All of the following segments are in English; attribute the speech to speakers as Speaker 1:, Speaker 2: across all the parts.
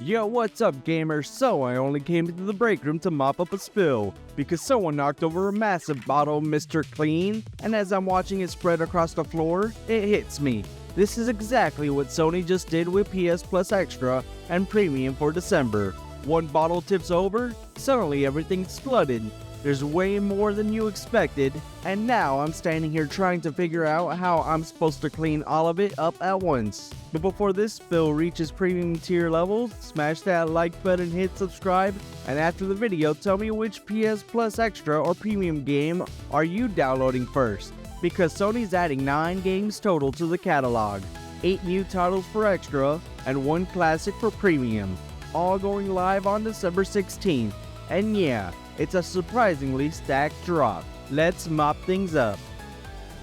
Speaker 1: Yo, what's up gamers? So I only came into the break room to mop up a spill, because someone knocked over a massive bottle of Mr. Clean, and as I'm watching it spread across the floor, it hits me. This is exactly what Sony just did with PS Plus Extra and Premium for December. One bottle tips over, suddenly everything's flooded. There's way more than you expected, and now I'm standing here trying to figure out how I'm supposed to clean all of it up at once. But before this spill reaches premium tier levels, smash that like button, hit subscribe, and after the video tell me which PS Plus Extra or Premium game are you downloading first, because Sony's adding 9 games total to the catalog, 8 new titles for Extra, and 1 classic for Premium, all going live on December 16th, and yeah, it's a surprisingly stacked drop. Let's mop things up.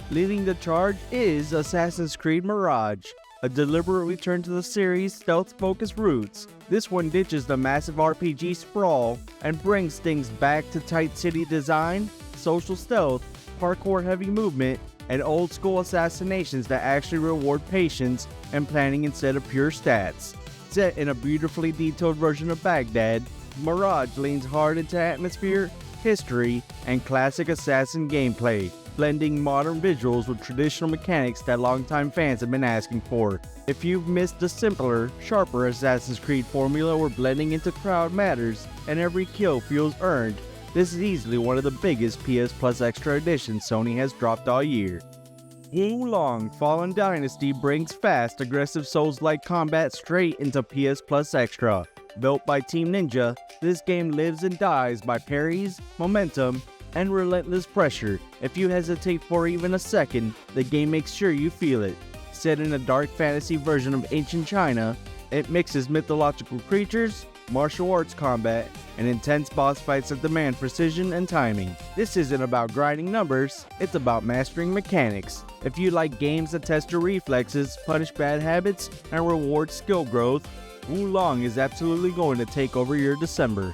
Speaker 1: Leading the charge is Assassin's Creed Mirage, a deliberate return to the series' stealth-focused roots. This one ditches the massive RPG sprawl and brings things back to tight city design, social stealth, parkour-heavy movement, and old-school assassinations that actually reward patience and planning instead of pure stats. Set in a beautifully detailed version of Baghdad, Mirage leans hard into atmosphere, history, and classic assassin gameplay, blending modern visuals with traditional mechanics that longtime fans have been asking for. If you've missed the simpler, sharper Assassin's Creed formula where blending into crowd matters and every kill feels earned, this is easily one of the biggest PS Plus Extra editions Sony has dropped all year. Wulong Fallen Dynasty brings fast, aggressive Souls-like combat straight into PS Plus Extra. Built by Team Ninja, this game lives and dies by parries, momentum, and relentless pressure. If you hesitate for even a second, the game makes sure you feel it. Set in a dark fantasy version of ancient China, it mixes mythological creatures, martial arts combat, and intense boss fights that demand precision and timing. This isn't about grinding numbers, it's about mastering mechanics. If you like games that test your reflexes, punish bad habits, and reward skill growth, Wulong is absolutely going to take over your December.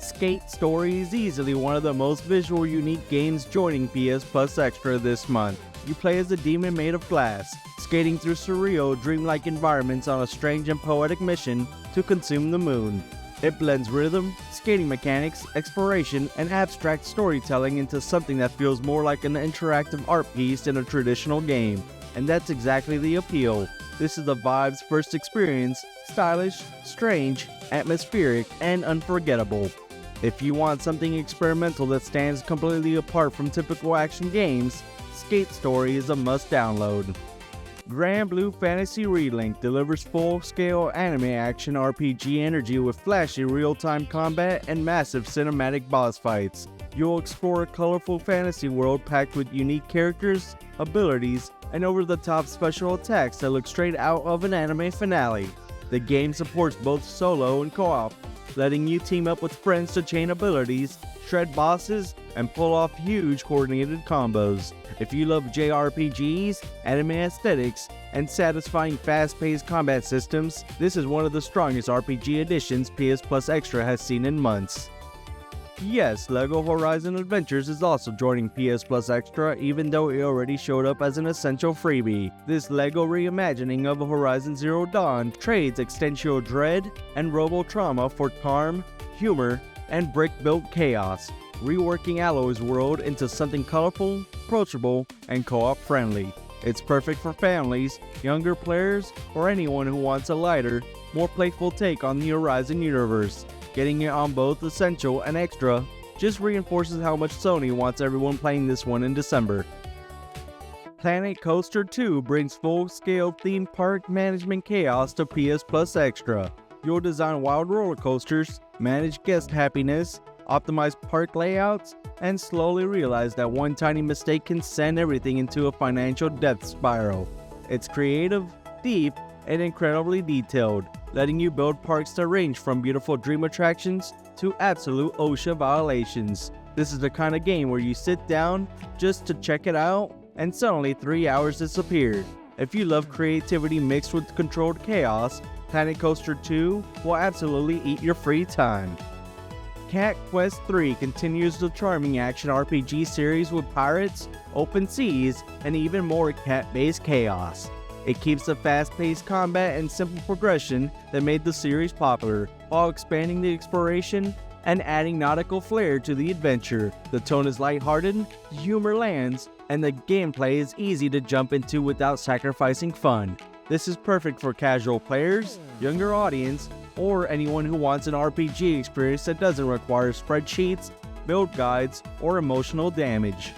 Speaker 1: Skate Story is easily one of the most visual unique games joining PS Plus Extra this month. You play as a demon made of glass, skating through surreal, dreamlike environments on a strange and poetic mission to consume the moon. It blends rhythm, skating mechanics, exploration, and abstract storytelling into something that feels more like an interactive art piece than a traditional game. And that's exactly the appeal. This is the Vibe's first experience, stylish, strange, atmospheric, and unforgettable. If you want something experimental that stands completely apart from typical action games, Skate Story is a must download. GRANBLUE Fantasy RELINK delivers full-scale anime action RPG energy with flashy real-time combat and massive cinematic boss fights. You'll explore a colorful fantasy world packed with unique characters, abilities, and over-the-top special attacks that look straight out of an anime finale. The game supports both solo and co-op, letting you team up with friends to chain abilities, shred bosses, and pull off huge coordinated combos. If you love JRPGs, anime aesthetics, and satisfying fast-paced combat systems, this is one of the strongest RPG additions PS Plus Extra has seen in months. Yes, LEGO Horizon Adventures is also joining PS Plus Extra, even though it already showed up as an essential freebie. This LEGO reimagining of Horizon Zero Dawn trades existential dread and robo-trauma for charm, humor, and brick-built chaos, reworking Alloy's world into something colorful, approachable, and co-op friendly. It's perfect for families, younger players, or anyone who wants a lighter, more playful take on the Horizon universe. Getting it on both Essential and Extra just reinforces how much Sony wants everyone playing this one in December. Planet Coaster 2 brings full-scale theme park management chaos to PS Plus Extra. You'll design wild roller coasters, manage guest happiness, optimize park layouts, and slowly realize that one tiny mistake can send everything into a financial death spiral. It's creative, deep, and incredibly detailed, letting you build parks that range from beautiful dream attractions to absolute OSHA violations. This is the kind of game where you sit down just to check it out, and suddenly 3 hours disappeared. If you love creativity mixed with controlled chaos, Planet Coaster 2 will absolutely eat your free time. Cat Quest 3 continues the charming action RPG series with pirates, open seas, and even more cat-based chaos. It keeps the fast-paced combat and simple progression that made the series popular, while expanding the exploration and adding nautical flair to the adventure. The tone is lighthearted, humor lands, and the gameplay is easy to jump into without sacrificing fun. This is perfect for casual players, younger audience, or anyone who wants an RPG experience that doesn't require spreadsheets, build guides, or emotional damage.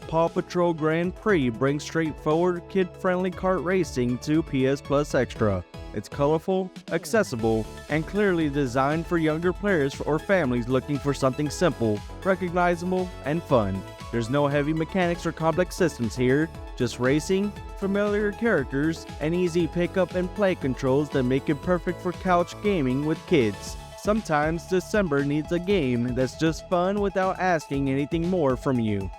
Speaker 1: Paw Patrol Grand Prix brings straightforward, kid-friendly kart racing to PS Plus Extra. It's colorful, accessible, and clearly designed for younger players or families looking for something simple, recognizable, and fun. There's no heavy mechanics or complex systems here, just racing, familiar characters, and easy pick-up and play controls that make it perfect for couch gaming with kids. Sometimes December needs a game that's just fun without asking anything more from you.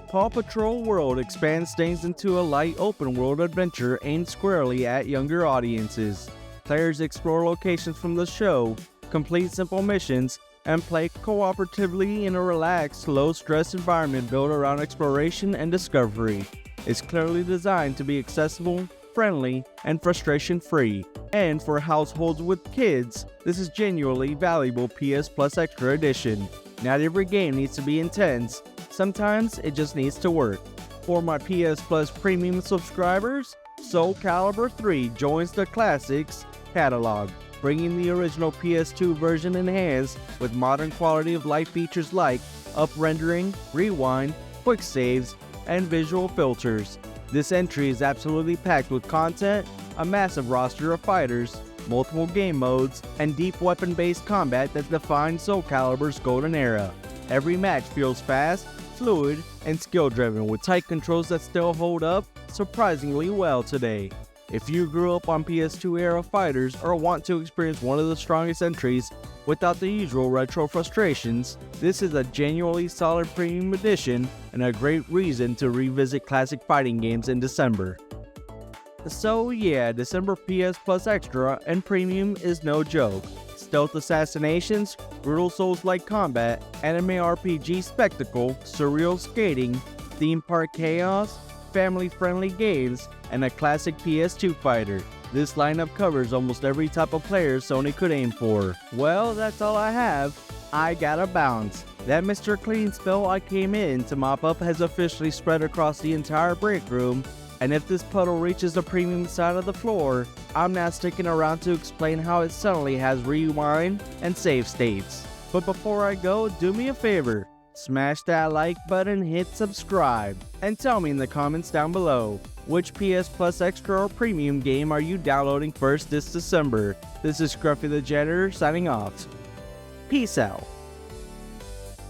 Speaker 1: Paw Patrol World expands things into a light open-world adventure aimed squarely at younger audiences. Players explore locations from the show, complete simple missions, and play cooperatively in a relaxed, low-stress environment built around exploration and discovery. It's clearly designed to be accessible, friendly, and frustration-free. And for households with kids, this is genuinely valuable PS Plus Extra Edition. Not every game needs to be intense. Sometimes it just needs to work. For my PS Plus Premium subscribers, SOULCALIBUR 3 joins the Classics catalog, bringing the original PS2 version enhanced with modern quality of life features like up-rendering, rewind, quick saves, and visual filters. This entry is absolutely packed with content, a massive roster of fighters, multiple game modes, and deep weapon-based combat that defined SOULCALIBUR's golden era. Every match feels fast, fluid, and skill-driven with tight controls that still hold up surprisingly well today. If you grew up on PS2 era fighters or want to experience one of the strongest entries without the usual retro frustrations, this is a genuinely solid premium edition and a great reason to revisit classic fighting games in December. So yeah, December PS Plus Extra and Premium is no joke. Stealth assassinations, brutal Souls-like combat, anime RPG spectacle, surreal skating, theme park chaos, family-friendly games, and a classic PS2 fighter. This lineup covers almost every type of player Sony could aim for. Well, that's all I have. I gotta bounce. That Mr. Clean spell I came in to mop up has officially spread across the entire break room, and if this puddle reaches the premium side of the floor, I'm not sticking around to explain how it suddenly has rewind and save states. But before I go, do me a favor. Smash that like button, hit subscribe, and tell me in the comments down below, which PS Plus Extra or Premium game are you downloading first this December? This is Scruffy the Janitor signing off. Peace out.